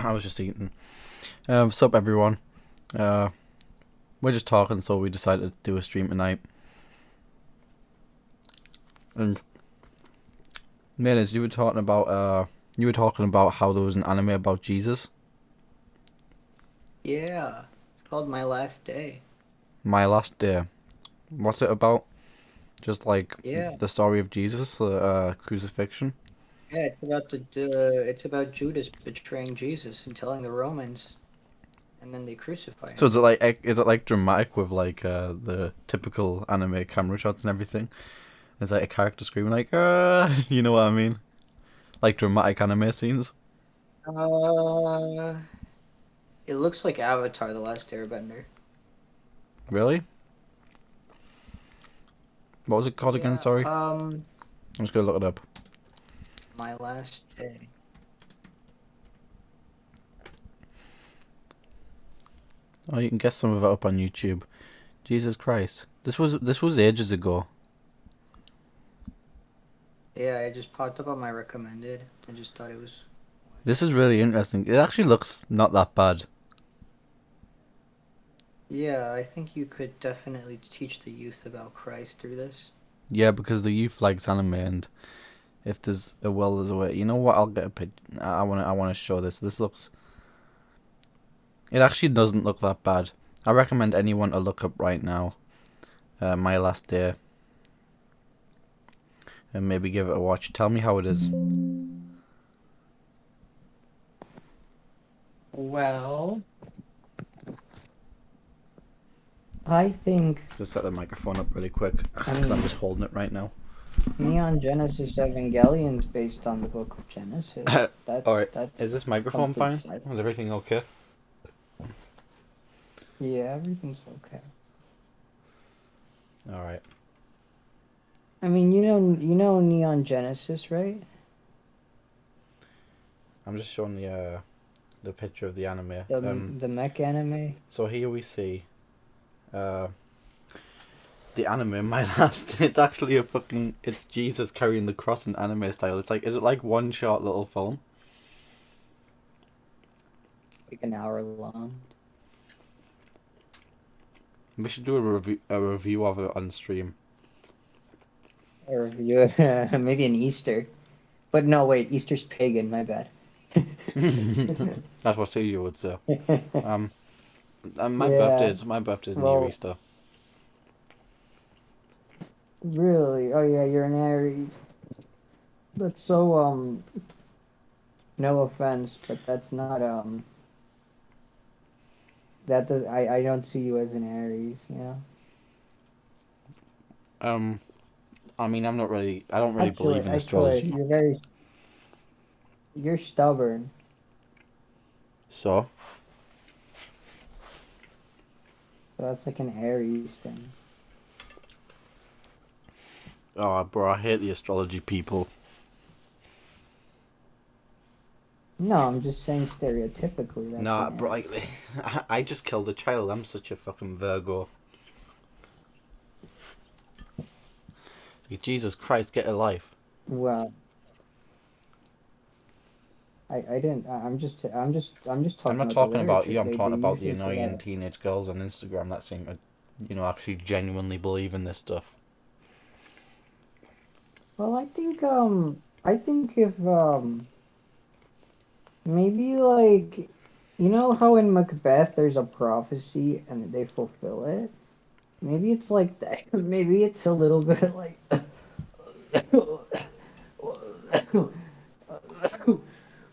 I was just eating. What's up, everyone? Uh, we're just talking, so we decided to do a stream tonight. And Mayonnaise, you were talking about how there was an anime about Jesus. Yeah, it's called My Last Day. My Last Day. What's it about? Just like Yeah, the story of Jesus, the crucifixion. yeah, it's about Judas betraying Jesus and telling the Romans, and then they crucify So him. is it like dramatic with like the typical anime camera shots and everything? Is like a character screaming like you know what I mean? Like dramatic anime scenes. Uh, it looks like Avatar: The Last Airbender. Really? What was it called again? Yeah, Sorry, I'm just gonna look it up. My Last Day. Oh, you can get some of it up on YouTube. Jesus Christ, this was ages ago. Yeah, it just popped up on my recommended. I just thought it was. This is really interesting. It actually looks not that bad. Yeah, I think you could definitely teach the youth about Christ through this. Yeah, because the youth likes anime, and if there's a will, there's a way. You know what? I'll get a pic. I wanna show this. This looks. It actually doesn't look that bad. I recommend anyone to look up right now. My Last Day, and maybe give it a watch. Tell me how it is. Well, I think Just set the microphone up really quick I because I'm mean just holding it right now. Neon Genesis Evangelion is based on the book of Genesis. All That's right. that's Is this microphone complete fine? sci Is everything okay? Yeah, everything's okay. All right. I mean, you know Neon Genesis, right? I'm just showing the picture of the anime. The mech anime. So here we see uh the anime. My last. It's actually a fucking. It's Jesus carrying the cross in anime style. It's like, is it like one short little film? Like an hour long. We should do a review of it on stream. Or review maybe an Easter. But no, wait, Easter's pagan, my bad. That's what you would say. Um, and my Yeah, birthday's near well, Easter. really. Oh yeah, you're an Aries. That's so no offense, but that's not that does I don't see you as an Aries, you know? Um, I mean, I'm not really. I don't really believe in Actually, astrology. you're stubborn. So, So that's like an Aries thing. oh, bro, I hate the astrology people. No, I'm just saying stereotypically that's Nah, an bro, Aries thing. I just killed a child. I'm such a fucking Virgo. Like, Jesus Christ, get a life. Well, I didn't. I'm just I'm talking not about the talking about literature. you. I'm They talking about the usually say annoying that. teenage girls on Instagram that seem to, actually genuinely believe in this stuff. Well, I think if maybe like you know how in Macbeth there's a prophecy and they fulfill it. Maybe it's like that. Maybe it's a little bit like.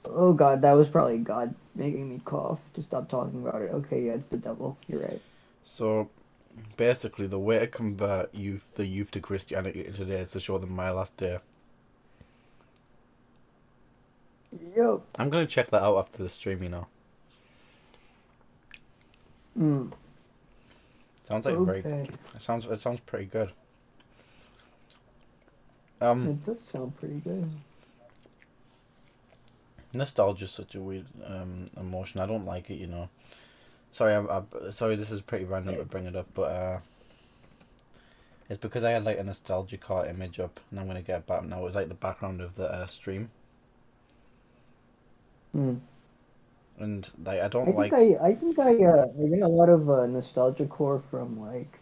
Oh God, that was probably God making me cough to stop talking about it. Okay, yeah, it's the devil. You're right. So, basically, the way to convert the youth to Christianity today is to show them My Last Day. Yo. I'm gonna check that out after the stream. Mm, Sounds like very. okay. It sounds pretty good. Um, It does sound pretty good. Nostalgia is such a weird emotion. I don't like it. Sorry, sorry. This is pretty random to bring it up, but it's because I had like a nostalgia car image up, and I'm gonna get it back now. It's like the background of the stream. Mm. and like I don't I think like. I get a lot of nostalgia core from like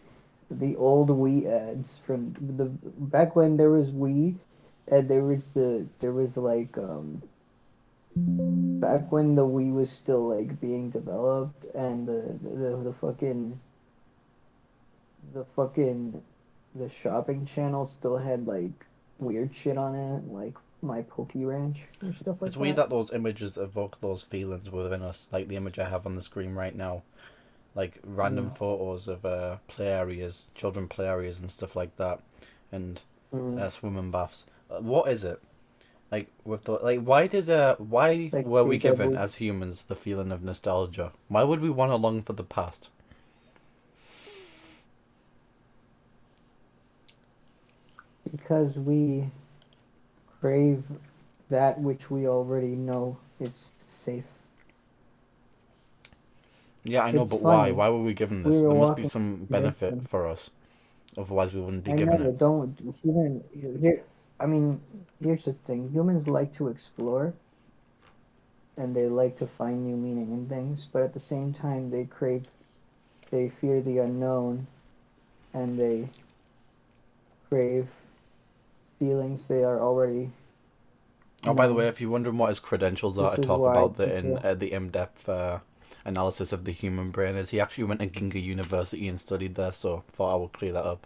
the old Wii ads from the back when there was Wii and there was like back when the Wii was still like being developed and the fucking the shopping channel still had like weird shit on it like my Poke Ranch or stuff It's like weird that. that those images evoke those feelings within us, like the image I have on the screen right now, like random Mm. photos of play areas, children play areas, and stuff like that, and Mm. swimming baths. What is it? Like with the like, why Like were we deja given vu as humans the feeling of nostalgia? Why would we want to long for the past? because we crave that which we already know is safe. Yeah, I know, It's but why? funny. Why were we given We this? were There must be walking some this benefit and for us. Otherwise, we wouldn't be I know, given it. but don't human here. I mean, here's the thing: humans like to explore and they like to find new meaning in things, but at the same time, they fear the unknown, and they crave feelings they are already Oh, by the way, known. if you're wondering what his credentials are This to is talk why about people. the in-depth analysis of the human brain, is he actually went to Ginga University and studied there. So thought I would clear that up.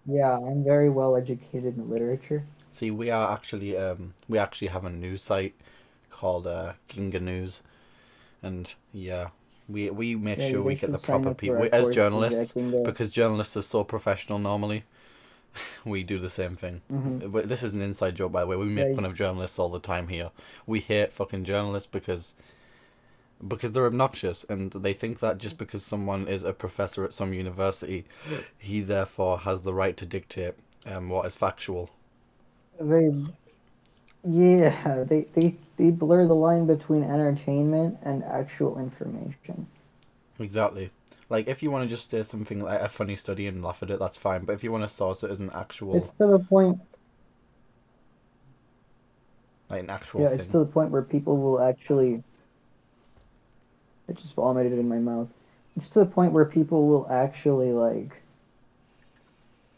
Yeah, I'm very well educated in literature. See, we actually have a news site called Ginga News, and yeah, we make Yeah, you sure we guys get the should sign proper up for people our as courses journalists, at Ginga. because journalists are so professional normally. We do the same thing. Hmm. But this is an inside joke, by the way. We Yeah, make fun of journalists all the time here. We hate fucking journalists because they're obnoxious and they think that just because someone is a professor at some university, he therefore has the right to dictate what is factual. they yeah, they blur the line between entertainment and actual information. Exactly. Like if you want to just say something like a funny study and laugh at it, that's fine. But if you want to source it as It's to the point, an actual yeah, it's thing. to the point where people will actually. I just vomited in my mouth. It's to the point where people will actually like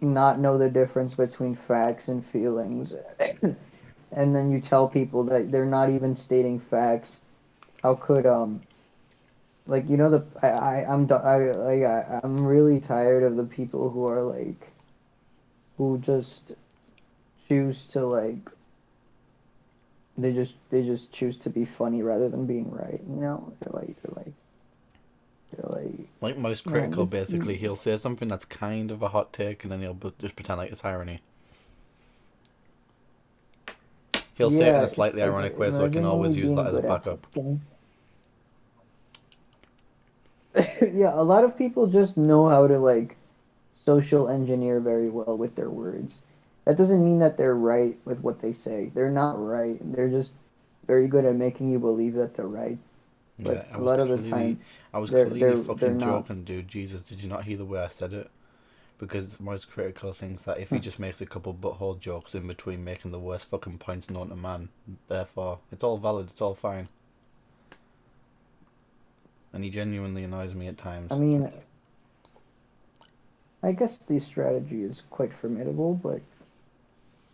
not know the difference between facts and feelings, and then you tell people that they're not even stating facts. How could like the I'm really tired of the people who are like who just choose to like they just choose to be funny rather than being right. They're like Like most man, critical, just basically, he'll say something that's kind of a hot take, and then he'll just pretend like it's irony. He'll say it in yeah. a It's slightly like ironic way, so he can imagine only always use that being as good at backup. something. Yeah, a lot of people just know how to like social engineer very well with their words. That doesn't mean that they're right with what they say. They're not right. They're just very good at making you believe that they're right. Yeah, But a lot of the time, I was they're clearly they're they're fucking not. joking, dude. Jesus, did you not hear the way I said it? Because most critical thinks that if he Hmm. just makes a couple butthole jokes in between making the worst fucking points known to man, therefore it's all valid, it's all fine. And he genuinely annoys me at I times. mean, I guess the strategy is quite formidable, but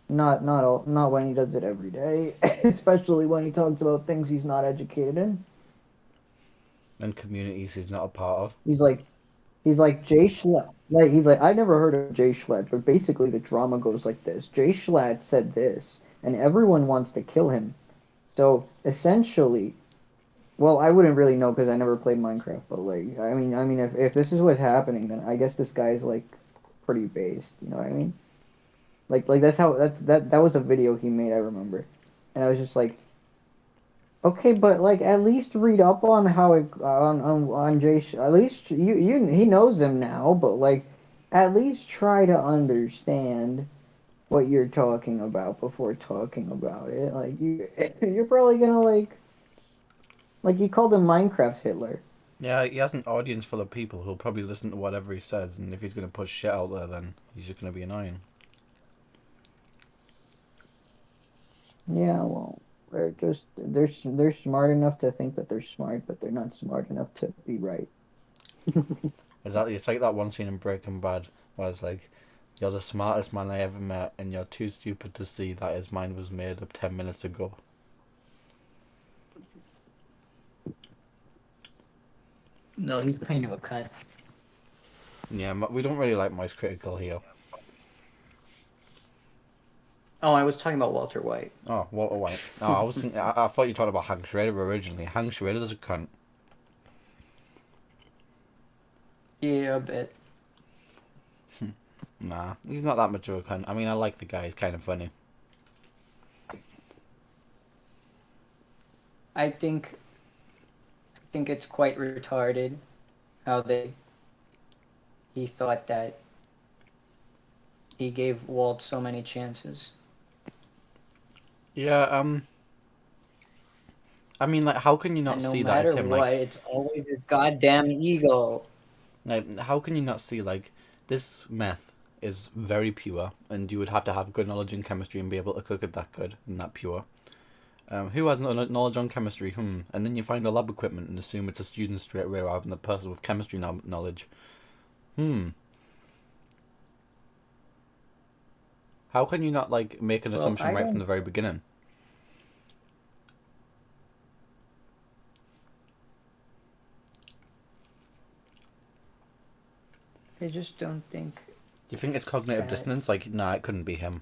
not when he does it every day, especially when he talks about things he's not educated in. And communities he's not a part of. He's like he's like Jay Schlatt. Like he's like I never heard of Jay Schlatt, but basically the drama goes like this: Jay Schlatt said this, and everyone wants to kill him. So essentially, well, I wouldn't really know because I never played Minecraft, but like I mean, if this is what's happening, then I guess this guy's like pretty based. You know what I mean? Like that was a video he made. I remember, and I was just like, okay, but like at least read up on how it on Jay. At least you he knows him now, but like at least try to understand what you're talking about before talking about it. Like you're probably gonna like you called him Minecraft Hitler. Yeah, he has an audience full of people who'll probably listen to whatever he says, and if he's going to push shit out there, then he's just going to be annoying. Yeah, well. they're smart enough to think that they're smart, but they're not smart enough to be right. Exactly. It's like that one scene in Breaking Bad where it's like, "You're the smartest man I ever met, and you're too stupid to see that his mind was made up 10 minutes ago." No, he's kind of a cunt. Yeah, we don't really like Moist Critical here. Oh, I was talking about Walter White. Oh, Walter White. Oh, I was thinking, I thought you were talking about Hank Schrader originally. Hank Schrader's a cunt. Yeah, a bit. Nah, he's not that much of a cunt. I mean, I like the guy. He's kind of funny. I think it's quite retarded how they he thought that he gave Walt so many chances. Yeah, I mean, like, how can you not And no see that it's matter him? what, it's always his goddamn ego. How can you not see, like, this meth is very pure, and you would have to have good knowledge in chemistry and be able to cook it that good and that pure. Who has no knowledge on chemistry? And then you find the lab equipment and assume it's a student straight away rather than the person with chemistry knowledge. Hmm. How can you not, like, make an Well, assumption I right from don't. the very beginning? I just don't think Do you think it's cognitive that. dissonance? Like, nah, it couldn't be him.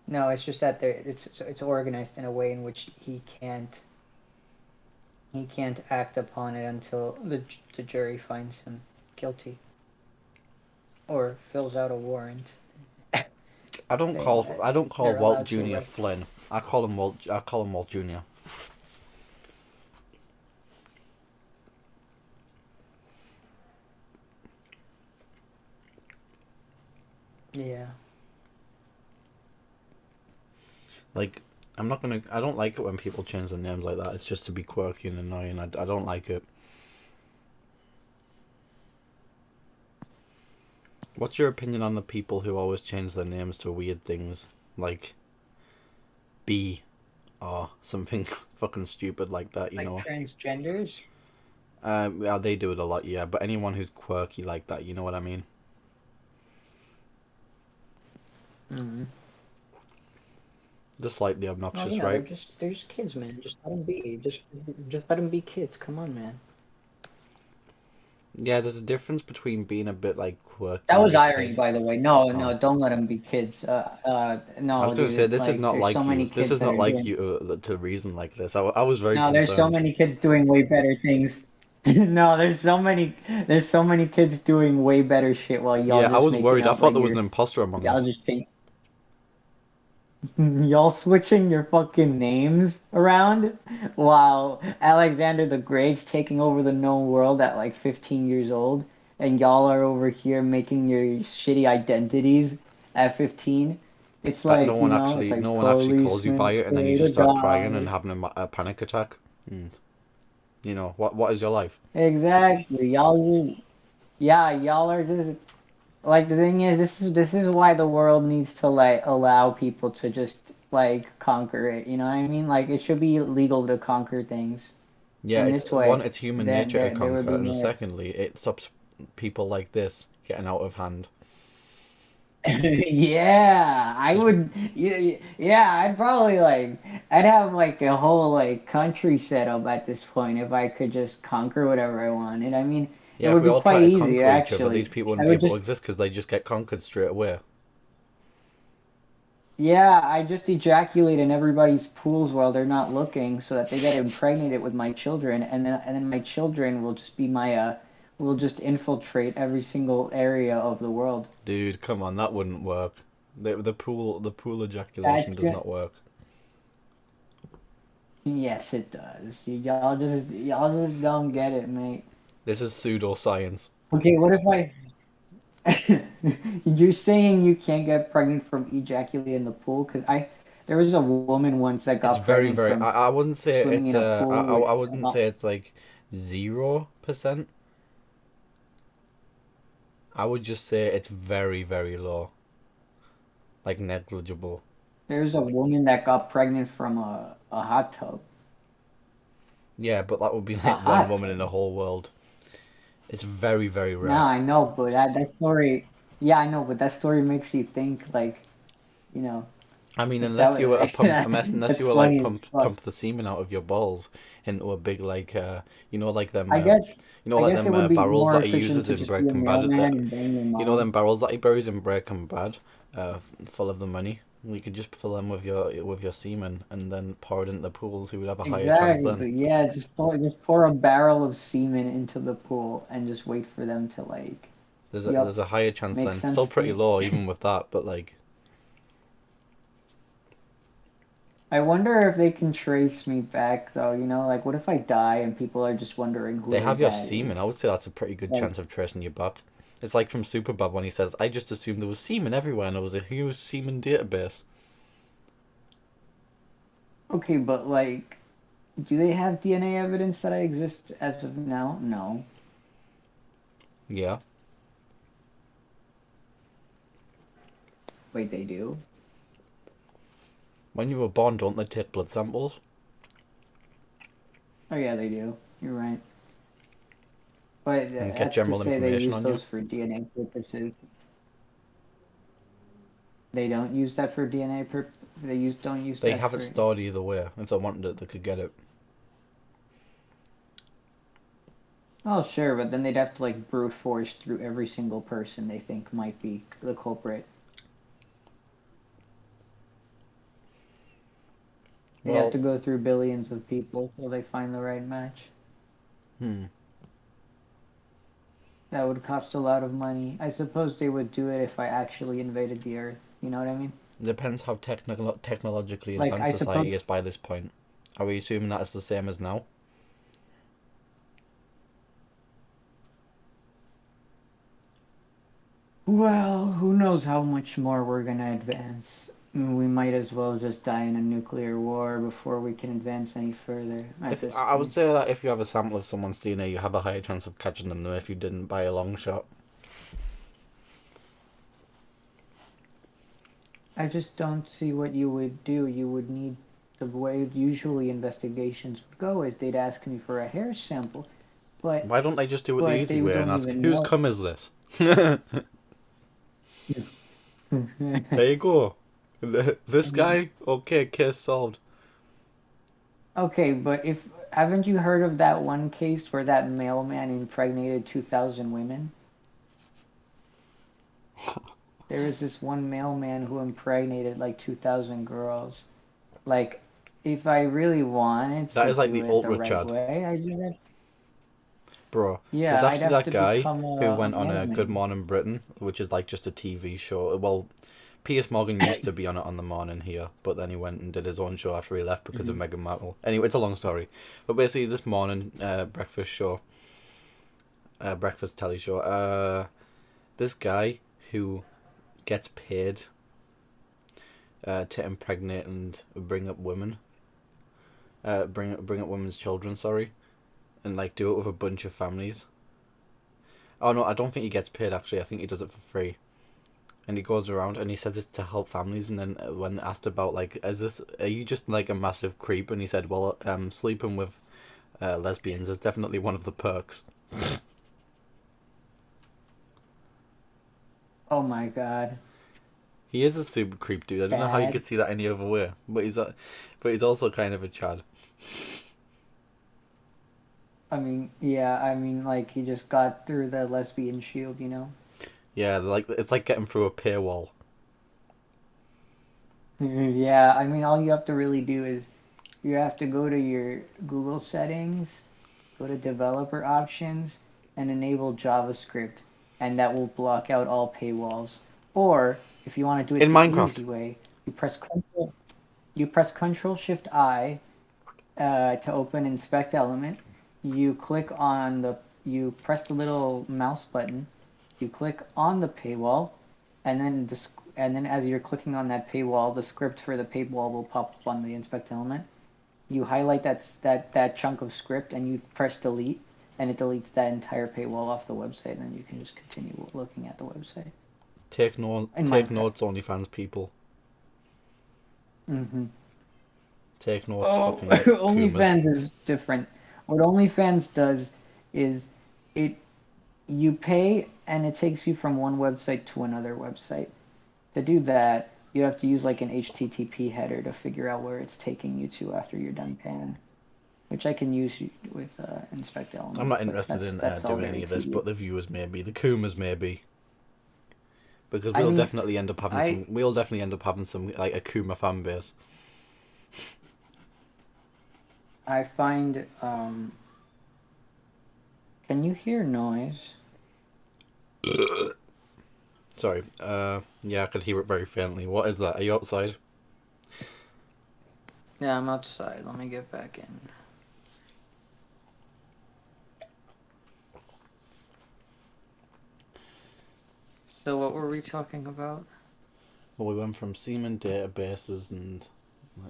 No, it's just that it's organized in a way in which he can't act upon it until the jury finds him guilty or fills out a warrant saying that I don't call they're Walt allowed to Junior arrest. Flynn. I call him Walt. I call him Walt Junior. Yeah. Like, I'm not gonna. I don't like it when people change their names like that. It's just to be quirky and annoying. I don't like it. What's your opinion on the people who always change their names to weird things like B or something fucking stupid like that? You Like know. transgenders. Yeah, they do it a lot. Yeah, but anyone who's quirky like that, you know what I mean. Mm-hmm. Just slightly Well, you obnoxious, know, right? they're just kids, man. Just let them be. Just let them be kids. Come on, man. Yeah, there's a difference between being a bit like That quirky as was a irony, kid. by the way. No, Oh, no, don't let them be kids. I was No, gonna say dude. this is Like, not there's so like you. many This kids is that not are like doing. you to reason like this. I was very No, there's so concerned. many kids doing way better things. No, there's so many kids doing way better shit while y'all Yeah, I just was making worried. I out thought like there was an imposter among y'all us. just think y'all switching your fucking names around while Alexander the Great's taking over the known world at like 15 years old, and y'all are over here making your shitty identities at 15. It's That like, it's no like one actually calls you policeman, by it, and then you spray just the start crying and dog. having a panic attack. And what is your life? Exactly. Yeah, y'all are just like the thing is this is why the world needs to like allow people to just like conquer it. You know what I mean? Like it should be legal to conquer things. Yeah, In it's this one, way, it's human that nature to there would conquer, be and more. secondly, it stops people like this getting out of hand. Yeah, I Just would. Yeah, yeah, I'd probably like. I'd have like a whole like country set up at this point if I could just conquer whatever I wanted. I mean, it yeah, if would we be all try quite to easy conquer each other, these actually. people wouldn't I be would able to just. exist because they just get conquered straight away. Yeah, I just ejaculate in everybody's pools while they're not looking, so that they get impregnated with my children, and then my children will just be will just infiltrate every single area of the world. Dude, come on, that wouldn't work. The pool ejaculation That's does good. not work. Yes, it does. Y'all just don't get it, mate. This is pseudoscience. Okay, what if I? You're saying you can't get pregnant from ejaculating in the pool? Because there was a woman once that It's got very, pregnant very. from I wouldn't say swimming it's in a pool with. I wouldn't say it's like 0%. I would just say it's very, very low. like negligible. There's a woman that got pregnant from a hot tub. Yeah, but that would be A like one hot woman in tub. the whole world. It's very, very Now rare. I know, but that story, yeah, I know, but that story makes you think, like, you know, I mean, if that unless you was were a like, pump, unless that's you were like funny as fuck. pump the semen out of your balls into a big like like them I guess, you know like them it would be barrels more that he efficient uses to in just be a Breaking Bad. mailman and bang your You know mom. them barrels that he buries in Breaking Bad, full of the money. You could just fill them with your semen and then pour it into the pools. He would have a higher chance then. Exactly. Yeah, just pour a barrel of semen into the pool and just wait for them to like. There's Yup, a higher chance makes then. Still sense to pretty me. low even with that, but like I wonder if they can trace me back though, like what if I die and people are just wondering who they their have your dad semen. I is? would say that's a pretty good Like, chance of tracing you back. It's like from Superbad when he says, "I just assumed there was semen everywhere and there was a huge semen database." okay, but like, do they have DNA evidence that I exist as of now? No. Yeah. Wait, they do? When you were born, don't they take blood samples Oh yeah, they do. You're right. But and get that's to general say they information use on you? those for DNA purposes. They don't use that for DNA they don't use They that have it for. stored either way. If they wanted it, they could get it. Oh, sure, but then they'd have to like brute force through every single person they think might be the culprit. They'd have Well, to go through billions of people till they find the right match. hmm. That would cost a lot of money. I suppose they would do it if I actually invaded the Earth. You know what I mean? Depends how technologically Like, advanced I society is suppose. by this point. Are we assuming that it's the same as now? Well, who knows how much more we're gonna advance? We might as well just die in a nuclear war before we can advance any further at If this I would point. say that if you have a sample of someone's DNA, you have a higher chance of catching them than if you didn't by a long shot. I just don't see what you would do. You would need the way usually investigations would go is they'd ask me for a hair sample, but Why don't they just do it the easy they way and don't ask even whose know. cum is this? There you go. This guy? Okay, case solved. Okay, but if haven't you heard of that one case where that mailman impregnated 2,000 women? There was this one mailman who impregnated like 2,000 girls. Like, if I really wanted That to is like do the it the ultra right Chad. way, Bro, there's yeah, I'd actually have that to guy become who a went on a Good mailman. Morning Britain, which is like just a TV show. Well, Piers Morgan used to be on it on the morning here, but then he went and did his own show after he left because of Mhm. Meghan Markle. Anyway, it's a long story. But basically, this morning breakfast show, breakfast telly show, this guy who gets paid to impregnate and bring up women, bring up women's children, sorry, and like do it with a bunch of families. Oh no, I don't think he gets paid actually. I think he does it for free. And he goes around and he says it's to help families. And then when asked about like, are you just like a massive creep? And he said, well, sleeping with lesbians is definitely one of the perks. Oh my God, He is a super creep dude. I don't know how you Chad. could see that any other way, but he's also kind of a chad. I mean, yeah, like he just got through the lesbian shield. Yeah, like it's like getting through a paywall. Yeah, all you have to really do is you have to go to your Google settings, go to developer options, and enable JavaScript, and that will block out all paywalls. Or if you want to do In it the Minecraft. easy way, you press Control Shift I to open inspect element. You press the little mouse button. You click on the paywall, and then as you're clicking on that paywall, the script for the paywall will pop up on the inspect element. You highlight that chunk of script and you press delete, and it deletes that entire paywall off the website, and then you can just continue looking at the website. in Take Minecraft. notes, OnlyFans people. Hmm. Take notes, Oh, fucking Kumas. OnlyFans is different. What OnlyFans does is it you pay and it takes you from one website to another website. To do that, you have to use like an HTTP header to figure out where it's taking you to after you're done paying, which I can use with Inspect I'm Element, not but interested in that's all doing very any of this, tedious. but the viewers maybe, the Kumas maybe, because I mean, I we'll definitely end up having some like a Kuma fan base. I find can you hear noise? Sorry. Yeah, I could hear it very faintly. What is that? Are you outside? Yeah, I'm outside. Let me get back in. So what were we talking about? Well, we went from semen databases and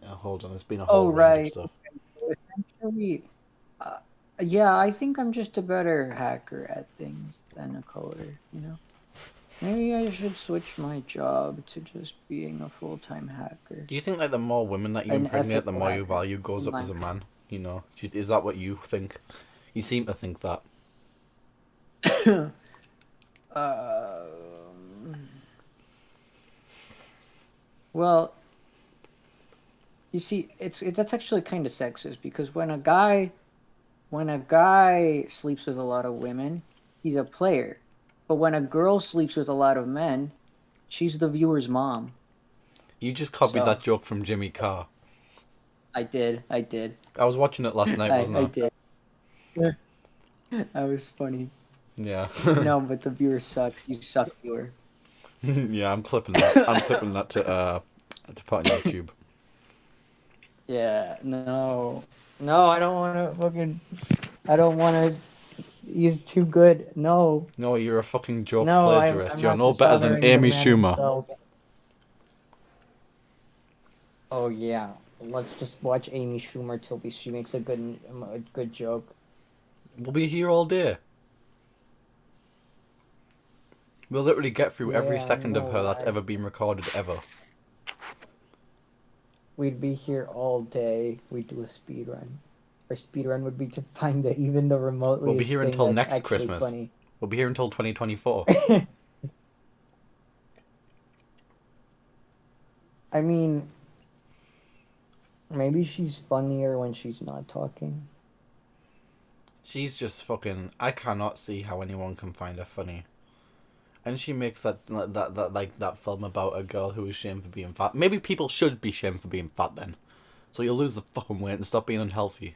hold on, it's been a whole Oh, range of right. stuff. Okay. So essentially, uh, yeah, I think I'm just a better hacker at things than a coder, you know? Maybe I should switch my job to just being a full-time hacker, Do you think like the more women that you an impregnate, the ethical more your hacker value goes in up as a Minecraft. man? You know, is that what you think? You seem to think that. um, well, you see, it's that's actually kind of sexist because when a guy sleeps with a lot of women, he's a player. But when a girl sleeps with a lot of men, she's the viewer's mom. You just copied that So joke from Jimmy Carr. I did, I was watching it last night, wasn't I I? did. That was funny. Yeah. No, but the viewer sucks. You suck, viewer. Yeah, I'm clipping that. I'm clipping that to put on YouTube. Yeah, no, no, I don't want to fucking. I don't want to. He's too good. No, No, you're a fucking joke no, I'm plagiarist. You're not no better than dishonoring the Amy man Schumer. himself. Oh yeah, let's just watch Amy Schumer till she makes a good joke. We'll be here all day. We'll literally get through every Yeah, I second of her know, that's right? ever been recorded ever. We'd be here all day. We'd do a speed run. Our speed run would be to find even the We'll be remotelyest here thing until that's next actually Christmas. funny. We'll be here until 2024. I mean, maybe she's funnier when she's not talking. She's just fucking. I cannot see how anyone can find her funny. And she makes that film about a girl who is shamed for being fat. Maybe people should be shamed for being fat then. So you'll lose the fucking weight and stop being unhealthy.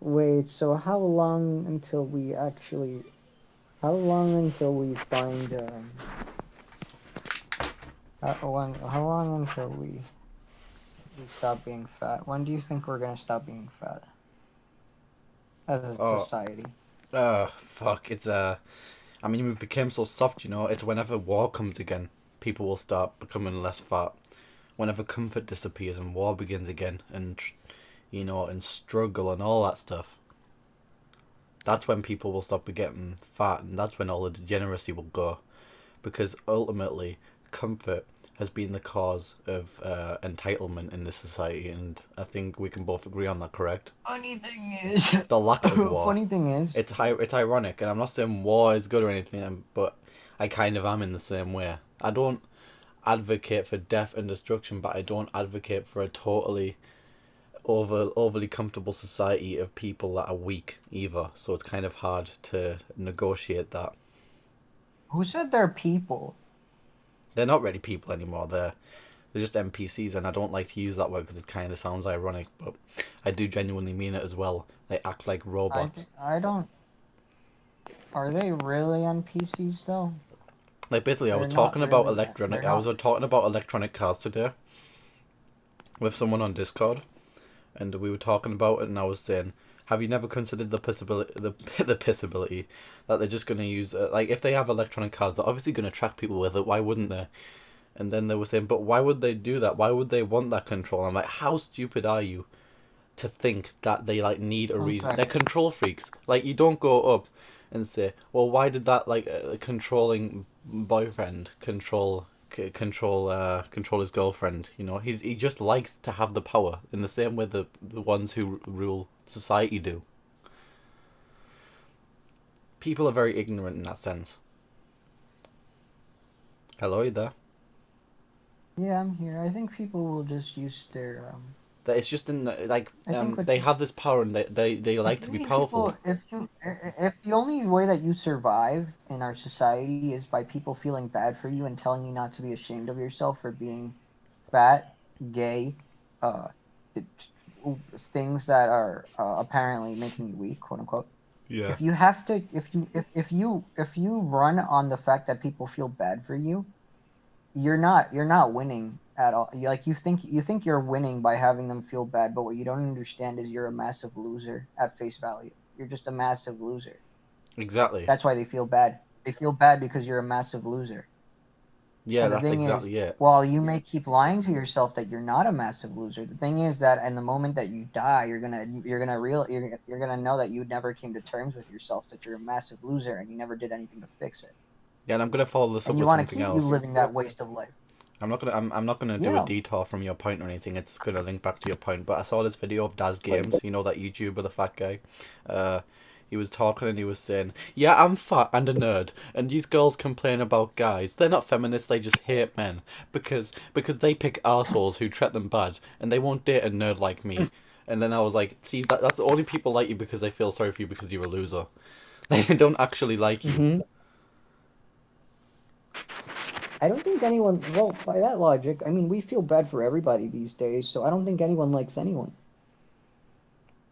Wait, so how long until we find, how long until we stop being fat? When do you think we're gonna stop being fat as a Oh, society? fuck. I mean, we've become so soft, you know. It's whenever war comes again, people will start becoming less fat. Whenever comfort disappears and war begins again, and struggle and all that stuff, that's when people will stop getting fat, and that's when all the degeneracy will go. Because ultimately, comfort has been the cause of entitlement in this society, and I think we can both agree on that, correct? Funny thing is, The lack of war. funny thing is, It's ironic, and I'm not saying war is good or anything, but I kind of am in the same way. I don't advocate for death and destruction, but I don't advocate for a totally overly comfortable society of people that are weak either. So it's kind of hard to negotiate that. who said they're people? They're not really people anymore. They're just NPCs, and I don't like to use that word because it kind of sounds ironic, but I do genuinely mean it as well. They act like robots. I don't. Are they really NPCs though? Like basically, They're not really. They're I was not. talking about electronic cars today with someone on Discord, and we were talking about it, and I was saying, have you never considered the possibility, the possibility that they're just going to use like if they have electronic cars, they're obviously going to attract people with it. Why wouldn't they? And then they were saying, but why would they do that? Why would they want that control? I'm like, how stupid are you to think that they like need a One reason? They're second. control freaks. Like you don't go up. and say, well, why did that like controlling boyfriend control his girlfriend? You know, he just likes to have the power in the same way the ones who rule society do. People are very ignorant in that sense. Hello, you there? Yeah, I'm here. I think people will just use their That it's just in like I think what they have this power and they I like to be believe powerful. people, if the only way that you survive in our society is by people feeling bad for you and telling you not to be ashamed of yourself for being fat, gay, uh, th- things that are apparently making you weak, quote unquote. Yeah. If you have to, if you run on the fact that people feel bad for you, you're not winning at all. Like you think you're winning by having them feel bad, but what you don't understand is you're a massive loser at face value. You're just a massive loser. Exactly. That's why they feel bad. They feel bad because you're a massive loser. Yeah, And the that's thing is, exactly it. while you may keep lying to yourself that you're not a massive loser, the thing is that in the moment that you die, you're gonna know that you never came to terms with yourself that you're a massive loser and you never did anything to fix it. Yeah, and I'm gonna follow this up And you with want to something keep you else. living that waste of life. I'm not gonna do a Yeah. detour from your point or anything. It's gonna link back to your point. But I saw this video of Daz Games. You know that YouTuber, the fat guy. Uh, he was talking and he was saying, "Yeah, I'm fat and a nerd, and these girls complain about guys. They're not feminists. They just hate men because they pick assholes who treat them bad, and they won't date a nerd like me." And then I was like, "See, that's the only people like you because they feel sorry for you because you're a loser. They don't actually like you." Hmm. I don't think anyone, well, by that logic, I mean, we feel bad for everybody these days, so I don't think anyone likes anyone.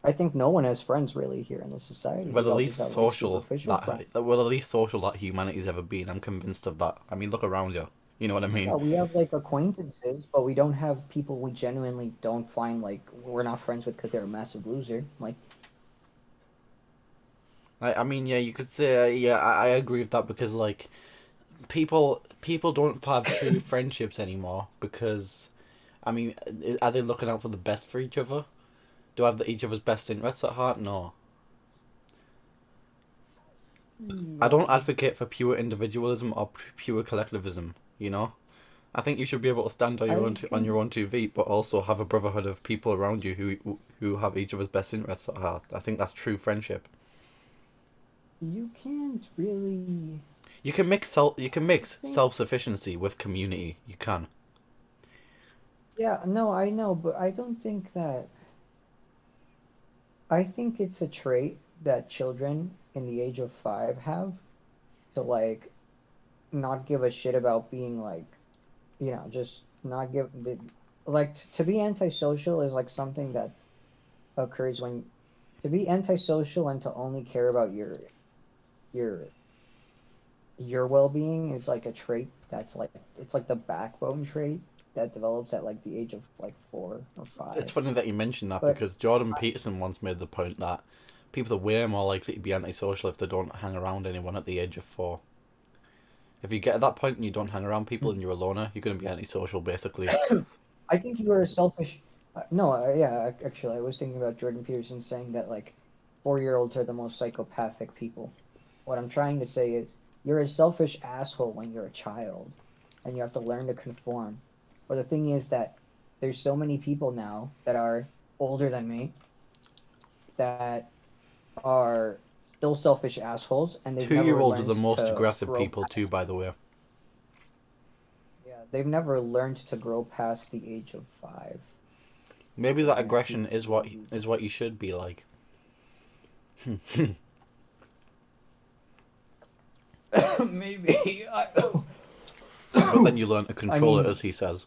I think no one has friends really here in the society. Well, We at all just least have like social superficial friends. that well, at least social that humanity's ever been. I'm convinced of that. I mean, look around you. You know what I Yeah, mean? we have like acquaintances, but we don't have people we genuinely don't find like we're not friends with because they're a massive loser. Like, I mean, yeah, you could say, yeah, I agree with that because like people don't have true friendships anymore because, I mean, are they looking out for the best for each other? Do I have each other's best interests at heart? No. I don't no. advocate for pure individualism or pure collectivism. You know, I think you should be able to stand on your I own on think your own 2 feet, but also have a brotherhood of people around you who have each other's best interests at heart. I think that's true friendship. you can't really. You can I mix think. self sufficiency with community. You can. Yeah, no, I know, but I don't think that. I think it's a trait that children in the age of 5 have to like not give a shit about being like, just not give the like to be antisocial is like something that occurs when to be antisocial and to only care about your your well-being is like a trait that's like it's like the backbone trait that develops at like the age of like 4 or 5. It's funny that you mentioned that But because Jordan Peterson once made the point that people are way more likely to be antisocial if they don't hang around anyone at the age of 4. If you get at that point and you don't hang around people and you're a loner, you're going to be antisocial basically. I think you are a selfish. No, yeah, actually, I was thinking about Jordan Peterson saying that like 4-year-olds are the most psychopathic people. What I'm trying to say is you're a selfish asshole when you're a child, and you have to learn to conform. But the thing is that there's so many people now that are older than me that are still selfish assholes, and they've 2 year never olds are learned the most to aggressive grow people too, past. by the way. Yeah, they've never learned to grow past the age of 5, Maybe and that they're gonna aggression keep is what you should be like. maybe. But then you learn to I control it, mean, as he says.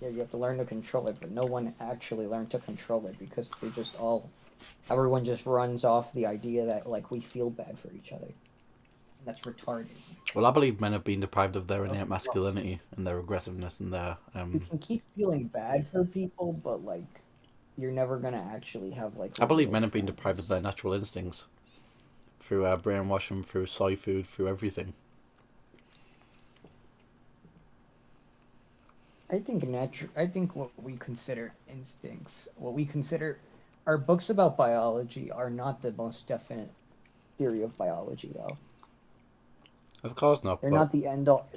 yeah, you have to learn to control it, but no one actually learned to control it because they just all, everyone just runs off the idea that like we feel bad for each other, and that's retarded. Well, I believe men have been deprived of their innate Well, masculinity and their aggressiveness and their you can keep feeling bad for people, but like you're never gonna actually have like I believe real men have been deprived of their friends. natural instincts through brainwashing, through soy food, through everything. I think what we consider instincts, what we consider our books about biology are not the most definite. theory of biology, though. Of course not, They're but not the end all.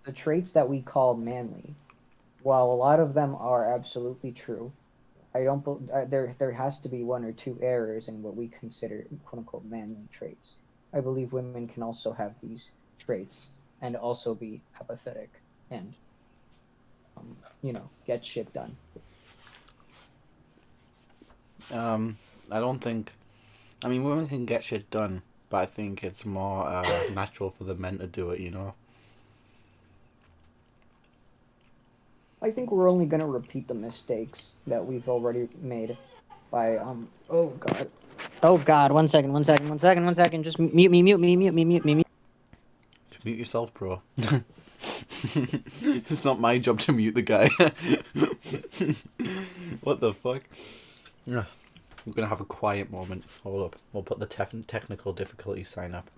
The traits that we call manly, while a lot of them are absolutely true, I don't. There has to be one or two errors in what we consider quote unquote manly traits. I believe women can also have these traits and also be apathetic and get shit done. I don't think. I mean, women can get shit done, but I think it's more natural for the men to do it. You know. I think we're only gonna repeat the mistakes that we've already made by oh god. Oh god, 1 second, 1 second, 1 second, 1 second. Just mute me, mute me, mute me, mute me, mute. Just mute yourself, bro. It's not my job to mute the guy. What the fuck? Yeah. We're gonna have a quiet moment. Hold up. We'll put the technical difficulty sign up.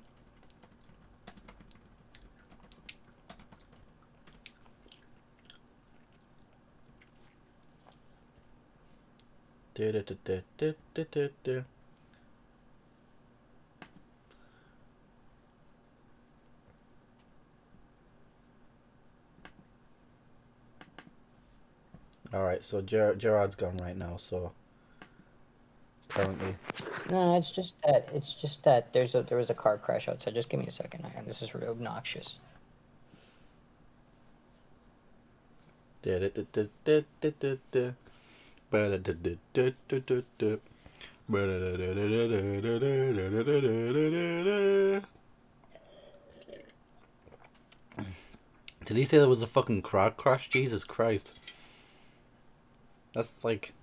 Alright, so Gerard's gone right now, so currently. No, it's just that there was a car crash outside. Just give me a second, and this is really obnoxious. Did he say there was a fucking car crash? Jesus Christ. That's like...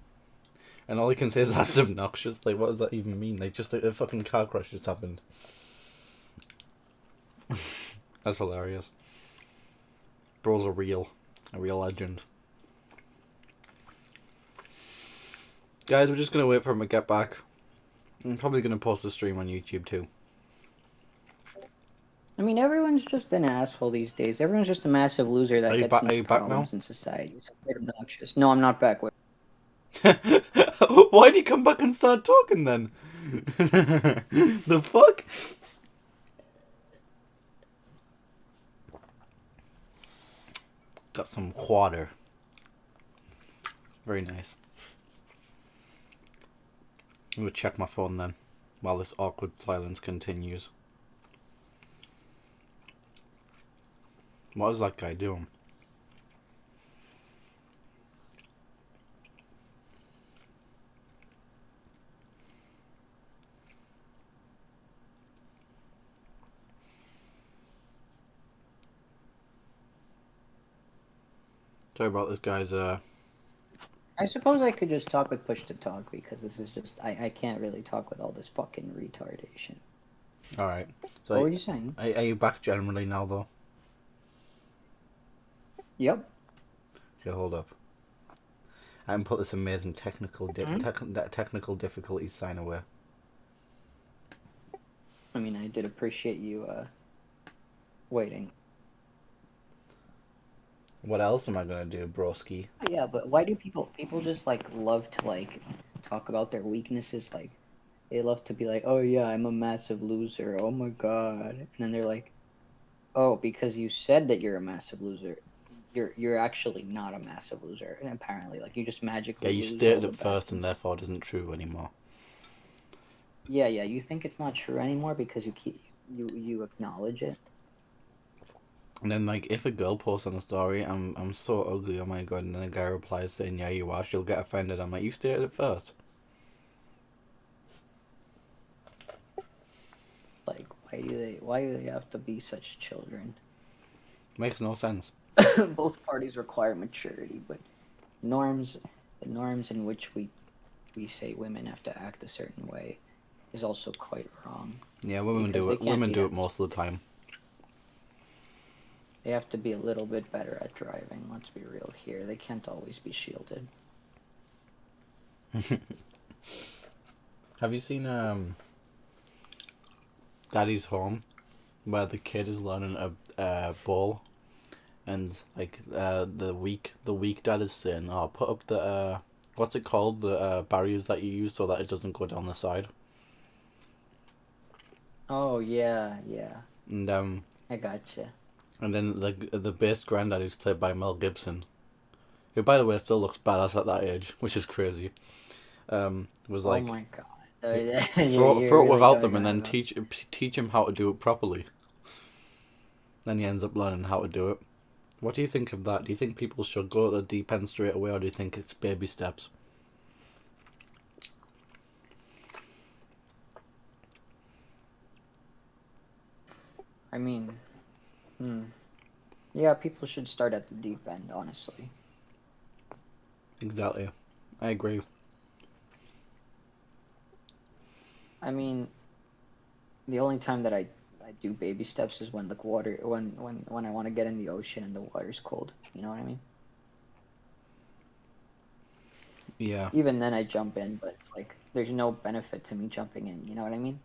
And all he can say is that's obnoxious. Like, what does that even mean? Like, just a fucking car crash just happened. That's hilarious. Bro's a real legend. Guys, we're just gonna wait for him to get back. I'm probably gonna post the stream on YouTube too. I mean, everyone's just an asshole these days. Everyone's just a massive loser that gets Are into you back now? problems in society. It's quite obnoxious. No, I'm not back. Why'd he come back and start talking then? The fuck? Got some water. Very nice. I'm gonna check my phone then, while this awkward silence continues. What is that guy doing? Sorry about this, guys. I suppose I could just talk with push to talk because this is just I can't really talk with all this fucking retardation. All right. So What were you saying? Are you back generally now, though? Yep. Okay, hold up. I haven't put this amazing technical difficulty sign away. I mean, I did appreciate you waiting. What else am I gonna do, broski? Yeah, but why do people just like love to like talk about their weaknesses? Like they love to be like, "Oh yeah, I'm a massive loser. Oh my god," and then they're like, "Oh, because you said that you're a massive loser, you're actually not a massive loser." And apparently, like you just magically Yeah, you lose all stated the it bad first, and things. therefore it isn't true anymore. Yeah, yeah. You think it's not true anymore because you acknowledge it. And then, like, if a girl posts on a story, I'm so ugly, oh my god, and then a guy replies saying, yeah, you are, she'll get offended. I'm like, you stated it first. Like, why do they have to be such children? Makes no sense. Both parties require maturity, but norms, the norms in which we say women have to act a certain way is also quite wrong Yeah, women because do they it. can't Women be do that. it most of the time. They have to be a little bit better at driving. Let's be real here. They can't always be shielded. Have you seen Daddy's Home, where the kid is learning a ball, and like the weak dad is saying, "Oh, put up the what's it called, the barriers that you use so that it doesn't go down the side." Oh yeah, yeah. And I gotcha. and then the bass granddad who's played by Mel Gibson, who by the way still looks badass at that age, which is crazy. Was Oh like my god. You're throw it really without them going and on then about. teach him how to do it properly. Then he ends up learning how to do it. What do you think of that? Do you think people should go to the deep end straight away, or do you think it's baby steps? I mean, hmm. Yeah, people should start at the deep end, honestly. Exactly, I agree. I mean, the only time that I do baby steps is when the water when I want to get in the ocean and the water's cold. You know what I mean? Yeah, Even then I jump in, but it's like there's no benefit to me jumping in. You know what I mean?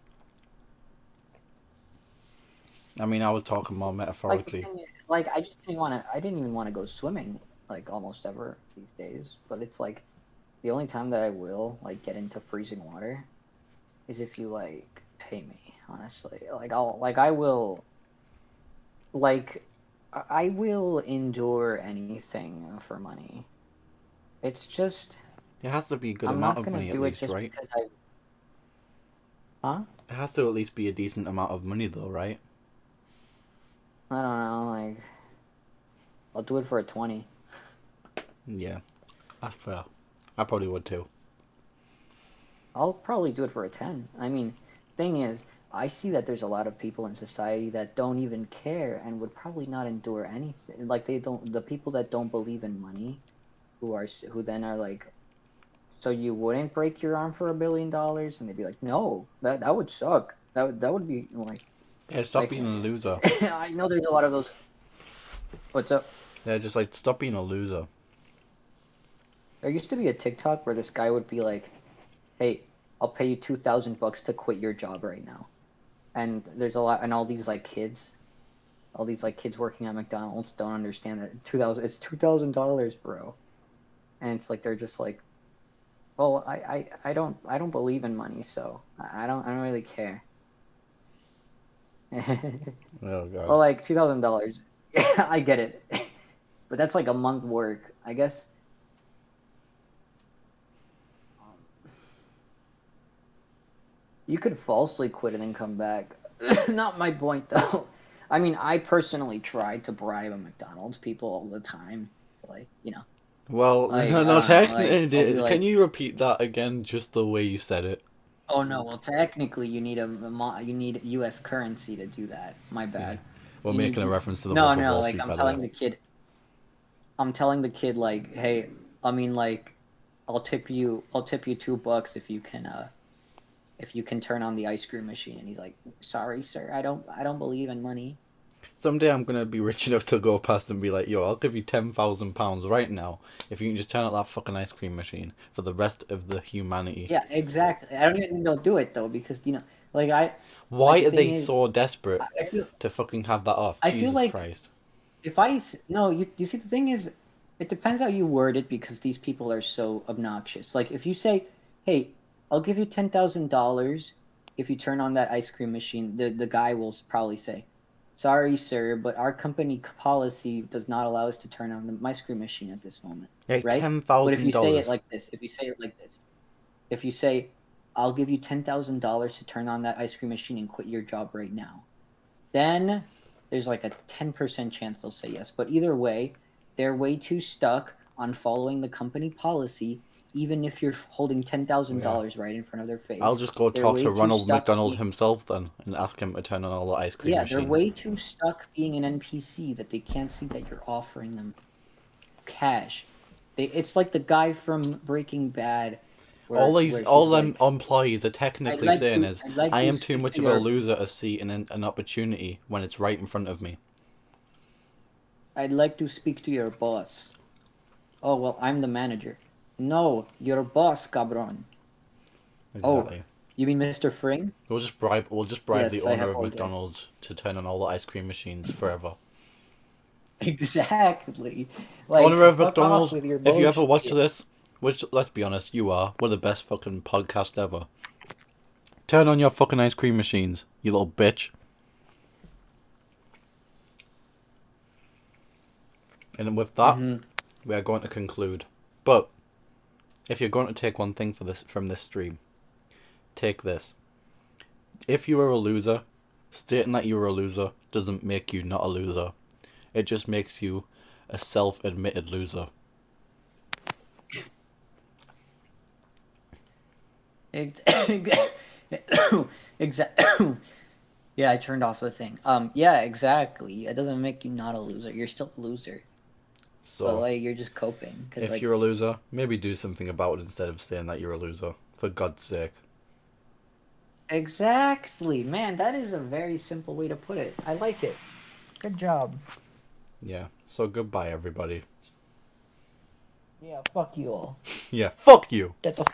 I mean I was talking more Like the metaphorically. thing is, like I just didn't want to. I didn't even want to go swimming like almost ever these days. But it's like the only time that I will like get into freezing water is if you like pay me. Honestly, I will like I will endure anything for money. It's just It has to be a good I'm amount not of gonna money at do it least, just right? because I huh? It has to at least be a decent amount of money though, right? I don't know, like I'll do it for a 20. Yeah, that's fair. I probably would too. I'll probably do it for a 10. I mean, thing is, I see that there's a lot of people in society that don't even care and would probably not endure anything. Like they don't the people that don't believe in money who then are like, so you wouldn't break your arm for $1 billion? And they'd be like, no, that would suck. That would be Yeah, stop like being a loser. I know there's a lot of those. What's up? Yeah, just like stop being a loser. There used to be a TikTok where this guy would be like, "Hey, I'll pay you $2,000 to quit your job right now." And there's a lot, and all these like kids working at McDonald's don't understand that 2,000, it's $2,000, bro. And it's like they're just like, well, I don't believe in money, so I don't really care. Oh god. Well, like $2,000, I get it, but that's like a month work, I guess. Um, You could falsely quit and then come back. Not my point though. I mean, I personally try to bribe a McDonald's people all the time. Like, Well, like no, like I'll be technically, can like, you repeat that again, just the way you said it? "Oh no, well technically you need you need U.S. currency to do that. My Yeah, bad. we're You making a need reference to the no, Wolf of no. Wall Like Street, by the way. I'm telling the kid like, hey, I mean like, I'll tip you $2 if you can turn on the ice cream machine." And he's like, "Sorry, sir, I don't believe in money." Someday I'm gonna be rich enough to go past and be like, "Yo, I'll give you £10,000 right now if you can just turn out that fucking ice cream machine for the rest of the humanity." Yeah, exactly. I don't even think they'll do it though because like Why the are thing they is, so desperate I feel to fucking have that off? I feel Jesus like Christ. if no, you see the thing is, it depends how you word it because these people are so obnoxious. Like if you say, "Hey, I'll give you $10,000 if you turn on that ice cream machine," the guy will probably say, "Sorry, sir, but our company policy does not allow us to turn on the ice cream machine at this moment." Like Right? ten But if thousand you say it dollars. like this, if you say, "I'll give you $10,000 to turn on that ice cream machine and quit your job right now," then there's like a 10% chance they'll say yes. But either way, they're way too stuck on following the company policy, even if you're holding Yeah. $10,000 right in front of their I'll face. just go They're talk way to too Ronald stuck McDonald being, himself then and ask him to turn on all the ice cream yeah, they're machines. way too stuck being an NPC that they can't see that you're offering them cash. It's like the guy from Breaking Bad where All he's them like, employees are technically saying is, I'd like I to am too speak much to of a your loser to see an opportunity when it's right in front of me. I'd like to speak to your boss. Oh, well, I'm the manager. No, your boss, cabron. Oh, Exactly. you mean Mr. Fring? We'll just bribe the Yes, I owner have of all day. McDonald's to turn on all the ice cream machines forever. Exactly. Owner Like, of fuck off McDonald's, with your if you ever watch bullshit. this, which let's be honest, you are, we're the best fucking podcast ever. Turn on your fucking ice cream machines, you little bitch. And with that, Mm-hmm. we are going to conclude. But if you're going to take one thing from this stream, take this. If you are a loser, stating that you are a loser doesn't make you not a loser. It just makes you a self-admitted loser. Exactly. Yeah, I turned off the thing. Yeah, exactly. It doesn't make you not a loser. You're still a loser, but So, like you're just coping because if like you're a loser, maybe do something about it instead of saying that you're a loser. For God's sake. exactly, man. That is a very simple way to put it. I like it. Good job. Yeah. So goodbye, everybody. Yeah, fuck you all. Yeah, fuck you! Get the